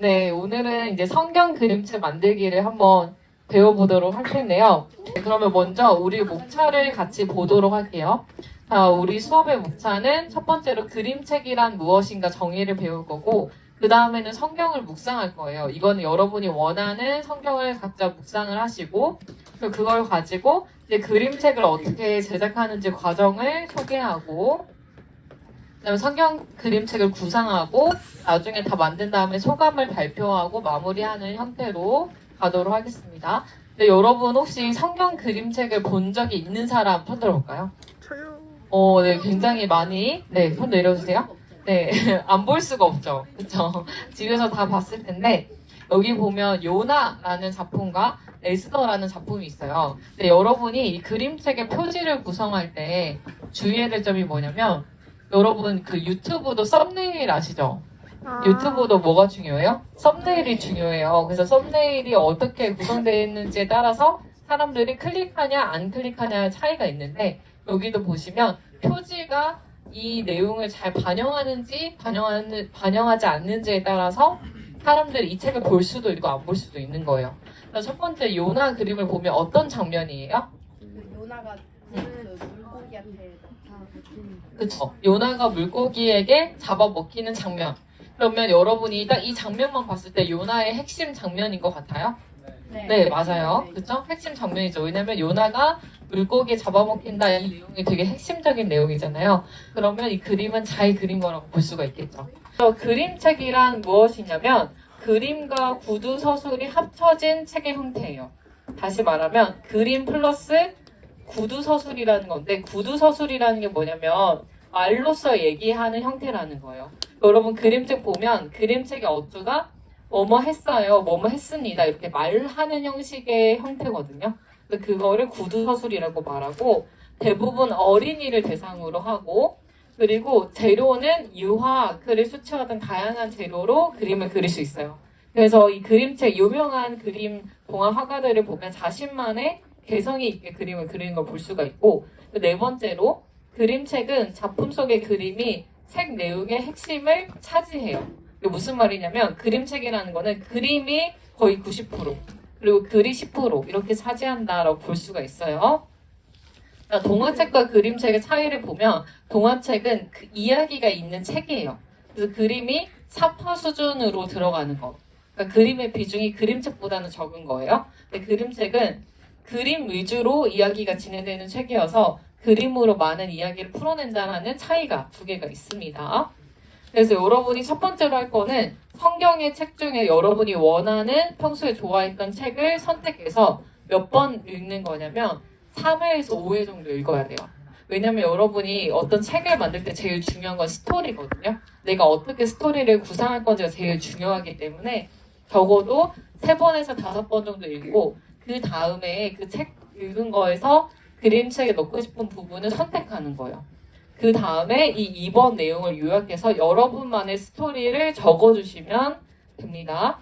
네, 오늘은 이제 성경 그림책 만들기를 한번 배워보도록 할 텐데요. 네, 그러면 먼저 우리 목차를 같이 보도록 할게요. 자, 우리 수업의 목차는 첫 번째로 그림책이란 무엇인가 정의를 배울 거고, 그 다음에는 성경을 묵상할 거예요. 이거는 여러분이 원하는 성경을 각자 묵상을 하시고, 그걸 가지고 이제 그림책을 어떻게 제작하는지 과정을 소개하고, 그다음에 성경 그림책을 구상하고 나중에 다 만든 다음에 소감을 발표하고 마무리하는 형태로 가도록 하겠습니다. 근데 여러분 혹시 성경 그림책을 본 적이 있는 사람 손 들어볼까요? 저요. 네, 굉장히 많이. 네, 손 내려주세요. 네, 안 볼 수가 없죠. 그쵸? 집에서 다 봤을 텐데 여기 보면 요나라는 작품과 에스더라는 작품이 있어요. 근데 여러분이 이 그림책의 표지를 구성할 때 주의해야 될 점이 뭐냐면 여러분 그 유튜브도 썸네일 아시죠? 유튜브도 뭐가 중요해요? 썸네일이 중요해요. 그래서 썸네일이 어떻게 구성되어 있는지에 따라서 사람들이 클릭하냐 안 클릭하냐의 차이가 있는데 여기도 보시면 표지가 이 내용을 잘 반영하는지 반영하지 않는지에 따라서 사람들이 이 책을 볼 수도 있고 안 볼 수도 있는 거예요. 첫 번째 요나 그림을 보면 어떤 장면이에요? 요나가 그 물고기한테 그쵸. 요나가 물고기에게 잡아먹히는 장면. 그러면 여러분이 딱 이 장면만 봤을 때 요나의 핵심 장면인 것 같아요? 네, 맞아요. 그쵸? 핵심 장면이죠. 왜냐면 요나가 물고기에 잡아먹힌다 이 내용이 되게 핵심적인 내용이잖아요. 그러면 이 그림은 잘 그린 거라고 볼 수가 있겠죠. 그림책이란 무엇이냐면 그림과 구두 서술이 합쳐진 책의 형태예요. 다시 말하면 그림 플러스 구두 서술이라는 건데 구두 서술이라는 게 뭐냐면 말로써 얘기하는 형태라는 거예요. 여러분 그림책 보면 그림책의 어투가 뭐뭐 했어요, 뭐뭐 했습니다 이렇게 말하는 형식의 형태거든요. 근데 그거를 구두 서술이라고 말하고 대부분 어린이를 대상으로 하고 그리고 재료는 유화, 아크릴, 수채화 등 다양한 재료로 그림을 그릴 수 있어요. 그래서 이 그림책 유명한 그림 동화 화가들을 보면 자신만의 개성이 있게 그림을 그리는 걸 볼 수가 있고 네 번째로 그림책은 작품 속의 그림이 책 내용의 핵심을 차지해요. 이게 무슨 말이냐면 그림책이라는 거는 그림이 거의 90% 그리고 글이 10% 이렇게 차지한다라고 볼 수가 있어요. 동화책과 그림책의 차이를 보면 동화책은 그 이야기가 있는 책이에요. 그래서 그림이 사파 수준으로 들어가는 거. 그러니까 그림의 비중이 그림책보다는 적은 거예요. 근데 그림책은 그림 위주로 이야기가 진행되는 책이어서 그림으로 많은 이야기를 풀어낸다는 차이가 두 개가 있습니다. 그래서 여러분이 첫 번째로 할 거는 성경의 책 중에 여러분이 원하는 평소에 좋아했던 책을 선택해서 몇 번 읽는 거냐면 3회에서 5회 정도 읽어야 돼요. 왜냐면 여러분이 어떤 책을 만들 때 제일 중요한 건 스토리거든요. 내가 어떻게 스토리를 구상할 건지가 제일 중요하기 때문에 적어도 3번에서 5번 정도 읽고 그 다음에 그 책 읽은 거에서 그림책에 넣고 싶은 부분을 선택하는 거예요. 그 다음에 이 2번 내용을 요약해서 여러분만의 스토리를 적어주시면 됩니다.